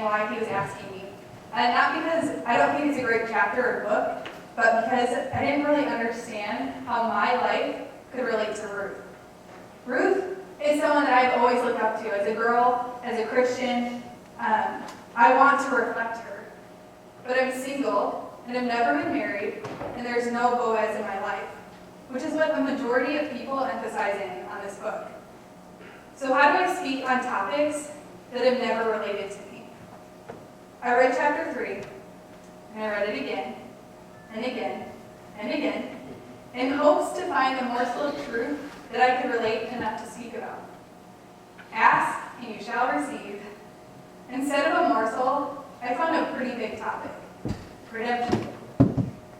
understand why he was asking me. And not because I don't think it's a great chapter or book, but because I didn't really understand how my life could relate to Ruth. Ruth is someone that I've always looked up to as a girl, as a Christian. I want to reflect her. But I'm single, and I've never been married, and there's no Boaz in my life, which is what the majority of people emphasize on this book. So how do I speak on topics that have never related to me? I read chapter 3, and I read it again, and again, and again, in hopes to find a morsel of truth that I could relate enough to speak about. Ask, and you shall receive. Instead of a morsel, I found a pretty big topic, redemption.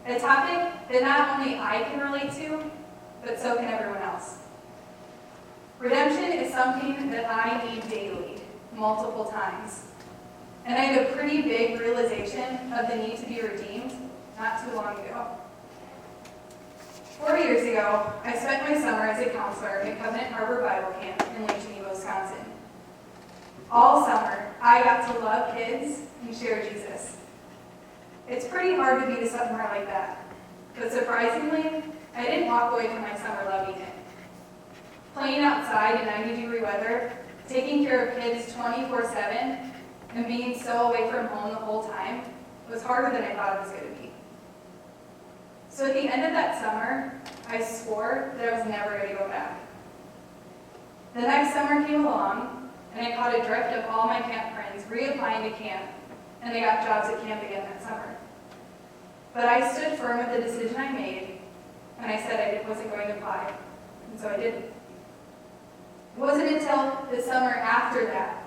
A topic that not only I can relate to, but so can everyone else. Redemption is something that I need daily, multiple times. And I had a pretty big realization of the need to be redeemed not too long ago. 4 years ago, I spent my summer as a counselor at Covenant Harbor Bible Camp in Lake Geneva, Wisconsin. All summer, I got to love kids and share Jesus. It's pretty hard to be to somewhere like that, but surprisingly, I didn't walk away from my summer loving it. Playing outside in 90-degree weather, taking care of kids 24/7, and being so away from home the whole time was harder than I thought it was going to be. So at the end of that summer, I swore that I was never going to go back. The next summer came along, and I caught a drift of all my camp friends reapplying to camp, and they got jobs at camp again that summer. But I stood firm with the decision I made, and I said I wasn't going to apply, and so I didn't. It wasn't until the summer after that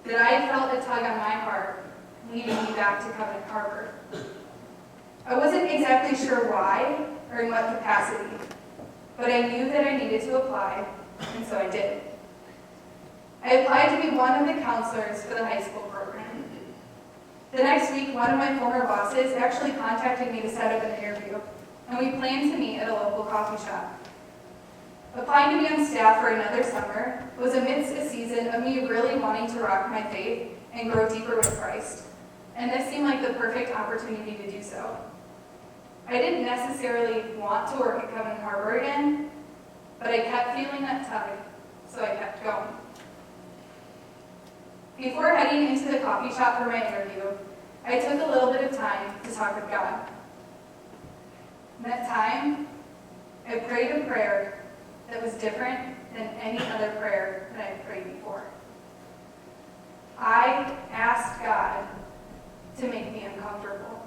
I felt a tug on my heart leading me back to Covenant Harbor. I wasn't exactly sure why or in what capacity, but I knew that I needed to apply, and so I did. I applied to be one of the counselors for the high school program. The next week, one of my former bosses actually contacted me to set up an interview, and we planned to meet at a local coffee shop. Applying to be on staff for another summer was amidst a season of me really wanting to rock my faith and grow deeper with Christ, and this seemed like the perfect opportunity to do so. I didn't necessarily want to work at Covenant Harbor again, but I kept feeling that tug, so I kept going. Before heading into the coffee shop for my interview, I took a little bit of time to talk with God. In that time, I prayed a prayer that was different than any other prayer that I had prayed before. I asked God to make me uncomfortable.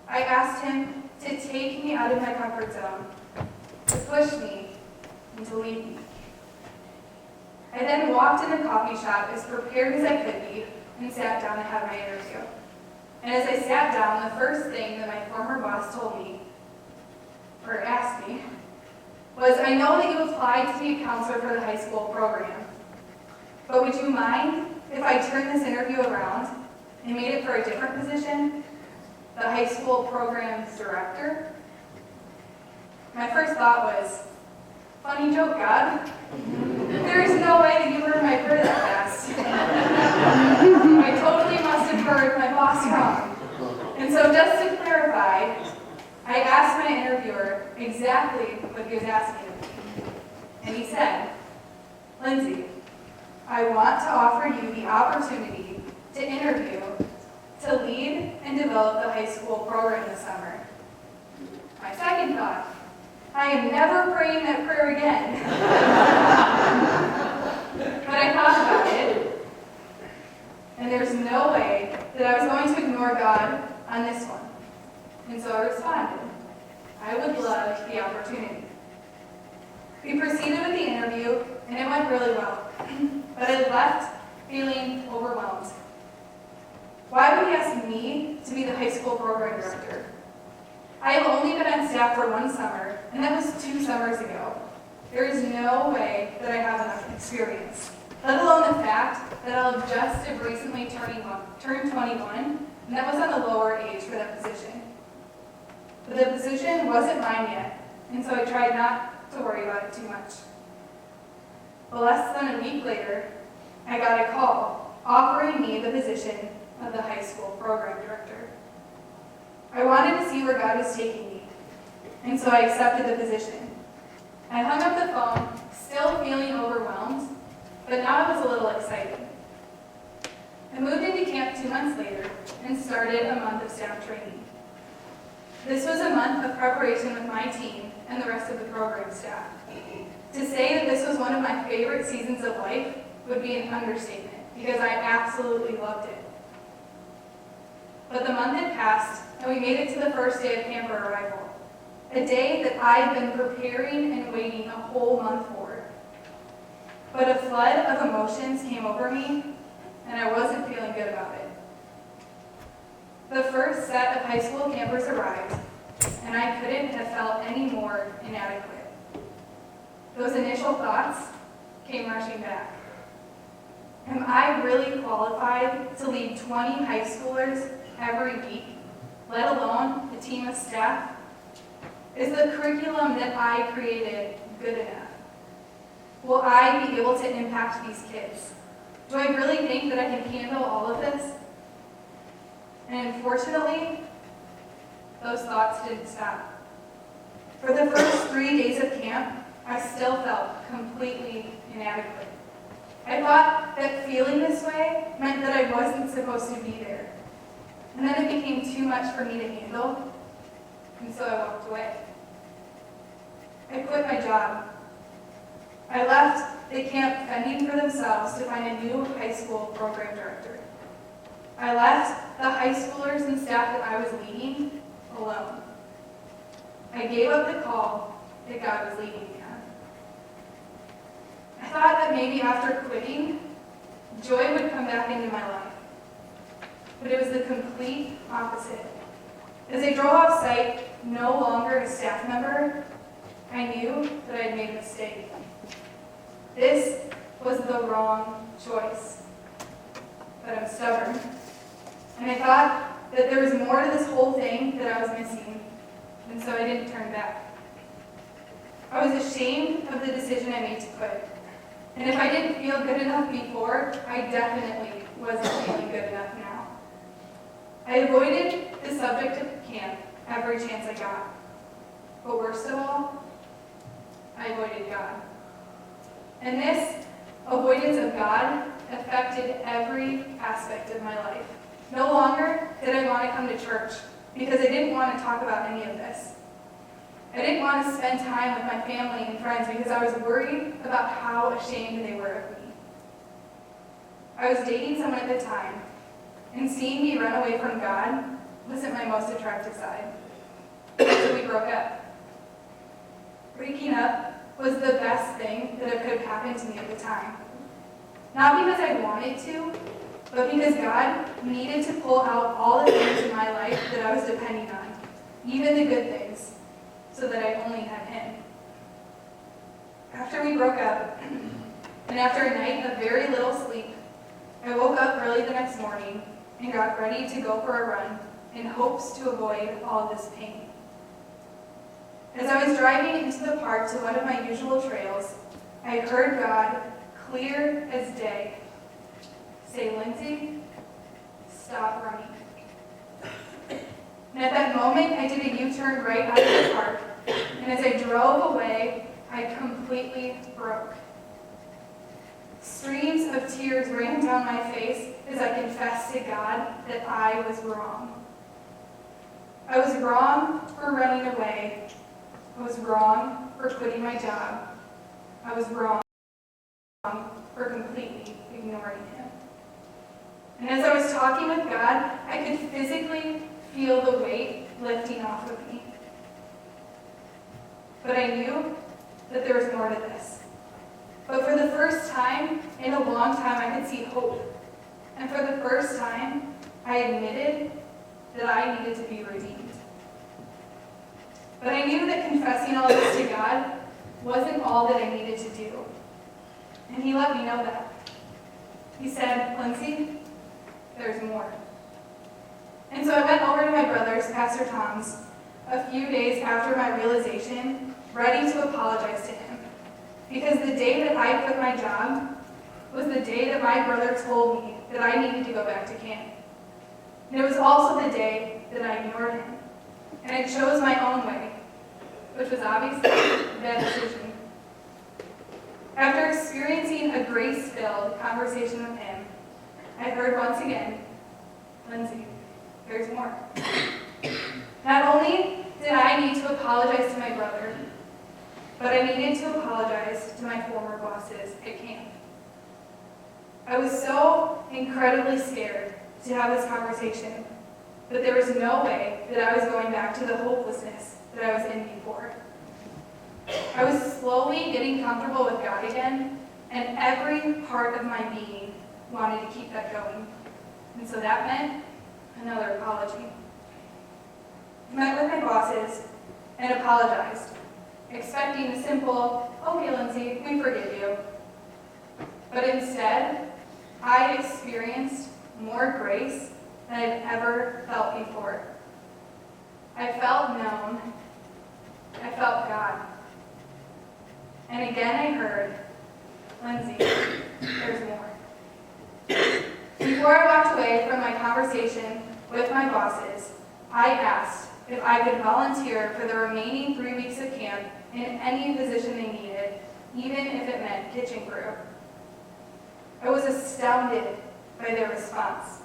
I asked Him to take me out of my comfort zone, to push me, and to lead me. I then walked in the coffee shop as prepared as I could be and sat down to have my interview. And as I sat down, the first thing that my former boss told me, or asked me, was, I know that you applied to be a counselor for the high school program, but would you mind if I turned this interview around and made it for a different position, the high school program director? My first thought was, funny joke, God. There is no way that you heard my prayer that fast. I totally must have heard my boss wrong. And so just to clarify, I asked my interviewer exactly what he was asking of me. And he said, Lindsey, I want to offer you the opportunity to interview, to lead and develop the high school program this summer. My second thought, I am never praying that prayer again. But I thought about it, and there's no way that I was going to ignore God on this one. And so I responded, I would love the opportunity. We proceeded with the interview, and it went really well. But I left feeling overwhelmed. Why would he ask me to be the high school program director? I have only been on staff for one summer, and that was 2 summers ago. There is no way that I have enough experience, let alone the fact that I'll just have recently turned 21, and that was on the lower age for that position. But the position wasn't mine yet, and so I tried not to worry about it too much. But less than a week later, I got a call offering offering me the position of the high school program director. I wanted to see where God was taking me, and so I accepted the position. I hung up the phone, still feeling overwhelmed, but now I was a little excited. I moved into camp 2 months later and started a month of staff training. This was a month of preparation with my team and the rest of the program staff. To say that this was one of my favorite seasons of life would be an understatement, because I absolutely loved it. But the month had passed, and we made it to the first day of camper arrival, a day that I had been preparing and waiting a whole month for. But a flood of emotions came over me, and I wasn't feeling good about it. The first set of high school campers arrived, and I couldn't have felt any more inadequate. Those initial thoughts came rushing back. Am I really qualified to lead 20 high schoolers every week, let alone a team of staff? Is the curriculum that I created good enough? Will I be able to impact these kids? Do I really think that I can handle all of this? And unfortunately, those thoughts didn't stop. For the first 3 days of camp, I still felt completely inadequate. I thought that feeling this way meant that I wasn't supposed to be there. And then it became too much for me to handle, and so I walked away. I quit my job. I left the camp fending for themselves to find a new high school program director. I left the high schoolers and staff that I was leading alone. I gave up the call that God was leading me on. I thought that maybe after quitting, joy would come back into my life. But it was the complete opposite. As I drove off site, no longer a staff member, I knew that I had made a mistake. This was the wrong choice. But I'm stubborn. And I thought that there was more to this whole thing that I was missing, and so I didn't turn back. I was ashamed of the decision I made to quit. And if I didn't feel good enough before, I definitely wasn't feeling good enough now. I avoided the subject of camp every chance I got. But worst of all, I avoided God. And this avoidance of God affected every aspect of my life. No longer did I want to come to church because I didn't want to talk about any of this. I didn't want to spend time with my family and friends because I was worried about how ashamed they were of me. I was dating someone at the time, and seeing me run away from God wasn't my most attractive side. So we broke up. Breaking up was the best thing that could have happened to me at the time. Not because I wanted to, but because God needed to pull out all the things in my life that I was depending on, even the good things, so that I only had Him. After we broke up, and after a night of very little sleep, I woke up early the next morning and got ready to go for a run in hopes to avoid all this pain. As I was driving into the park to one of my usual trails, I heard God, clear as day, say, "Lindsey, stop running." And at that moment, I did a U-turn right out of the park, and as I drove away, I completely broke. Streams of tears ran down my face as I confessed to God that I was wrong. I was wrong for running away. I was wrong for quitting my job. I was wrong for completely ignoring Him. And as I was talking with God, I could physically feel the weight lifting off of me. But I knew that there was more to this. But for the first time in a long time, I could see hope. And for the first time, I admitted that I needed to be redeemed. But I knew that confessing all this to God wasn't all that I needed to do. And He let me know that. He said, "Lindsey, there's more." And so I went over to my brother's, Pastor Tom's, a few days after my realization, ready to apologize to him. Because the day that I quit my job, was the day that my brother told me that I needed to go back to camp. And it was also the day that I ignored him, and I chose my own way, which was obviously a bad decision. After experiencing a grace-filled conversation with him, I heard once again, Lindsey, there's more. Not only did I need to apologize to my brother, but I needed to apologize to my former bosses at camp. I was so incredibly scared to have this conversation, but there was no way that I was going back to the hopelessness that I was in before. I was slowly getting comfortable with God again, and every part of my being wanted to keep that going. And so that meant another apology. I met with my bosses and apologized, expecting a simple, "Okay, Lindsey, we forgive you." But instead, I experienced more grace than I'd ever felt before. I felt known. I felt God. And again I heard, "Lindsey, there's more." Before I walked away from my conversation with my bosses, I asked if I could volunteer for the remaining 3 weeks of camp in any position they needed, even if it meant kitchen crew. I was astounded by their response.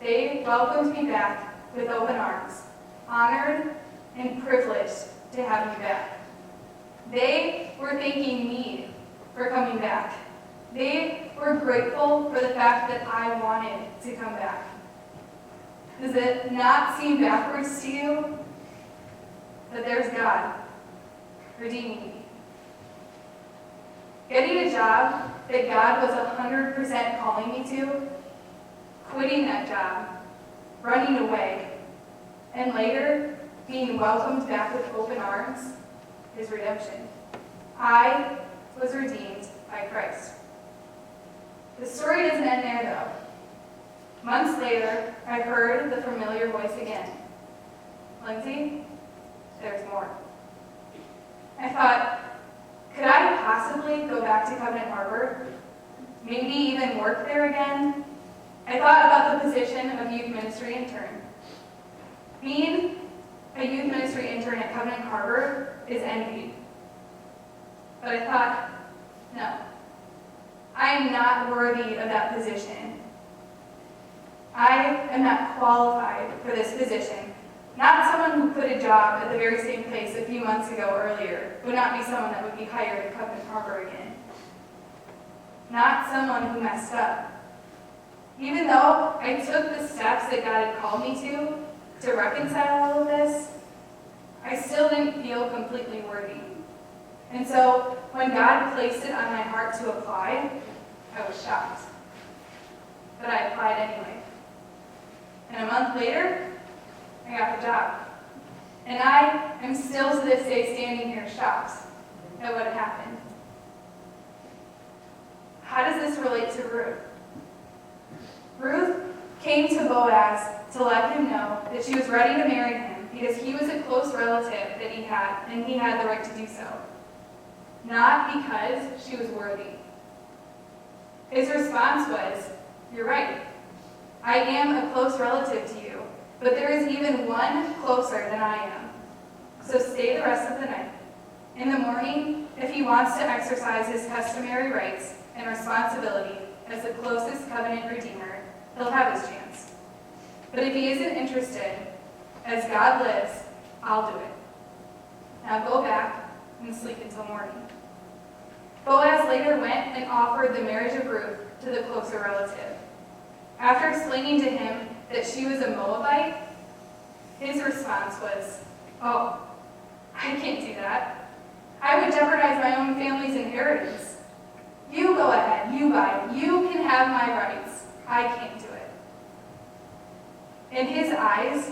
They welcomed me back with open arms, honored and privileged to have me back. They were thanking me for coming back. They were grateful for the fact that I wanted to come back. Does it not seem backwards to you? That there's God redeeming me. Getting a job that God was 100% calling me to, quitting that job, running away, and later being welcomed back with open arms is redemption. I was redeemed by Christ. The story doesn't end there, though. Months later, I heard the familiar voice again. "Lindsey, there's more." I thought, could I possibly go back to Covenant Harbor? Maybe even work there again? I thought about the position of youth ministry intern. Being a youth ministry intern at Covenant Harbor is envied. But I thought, no, I am not worthy of that position. I am not qualified for this position. Not someone who quit a job at the very same place a few months ago earlier would not be someone that would be hired at Covenant Harbor again. Not someone who messed up. Even though I took the steps that God had called me to reconcile all of this, I still didn't feel completely worthy. And so when God placed it on my heart to apply, I was shocked. But I applied anyway. And a month later, I got the job. And I am still to this day standing here shocked at what had happened. How does this relate to Ruth? Ruth came to Boaz to let him know that she was ready to marry him because he was a close relative that he had, and he had the right to do so. Not because she was worthy. His response was, "You're right. I am a close relative to you, but there is even one closer than I am. So stay the rest of the night. In the morning, if he wants to exercise his customary rights and responsibility as the closest covenant redeemer, he'll have his chance. But if he isn't interested, as God lives, I'll do it. Now go back and sleep until morning." Boaz later went and offered the marriage of Ruth to the closer relative. After explaining to him that she was a Moabite, his response was, "Oh, I can't do that. I would jeopardize my own family's inheritance. You go ahead, you buy it, you can have my rights. I can't do it." In his eyes,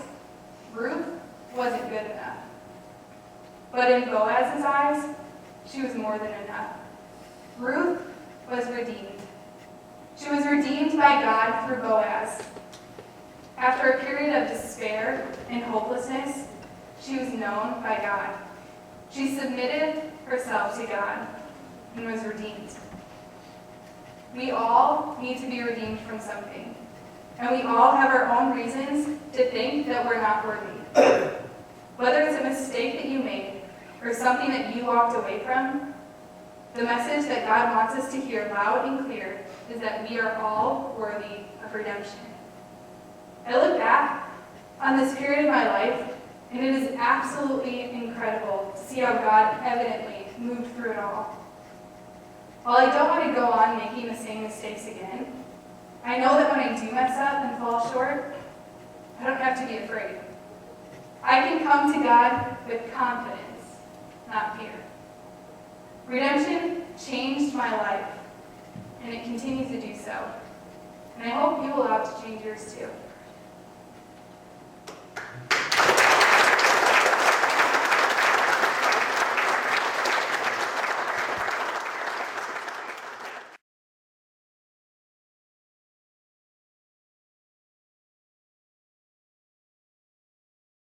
Ruth wasn't good enough. But in Boaz's eyes, she was more than enough. Ruth was redeemed. She was redeemed by God through Boaz. After a period of despair and hopelessness, she was known by God. She submitted herself to God and was redeemed. We all need to be redeemed from something. And we all have our own reasons to think that we're not worthy. Whether it's a mistake that you made or something that you walked away from, the message that God wants us to hear loud and clear is that we are all worthy of redemption. I look back on this period of my life, and it is absolutely incredible to see how God evidently moved through it all. While I don't want to go on making the same mistakes again, I know that when I do mess up and fall short, I don't have to be afraid. I can come to God with confidence, not fear. Redemption changed my life, and it continues to do so. And I hope you will allow it to change yours too.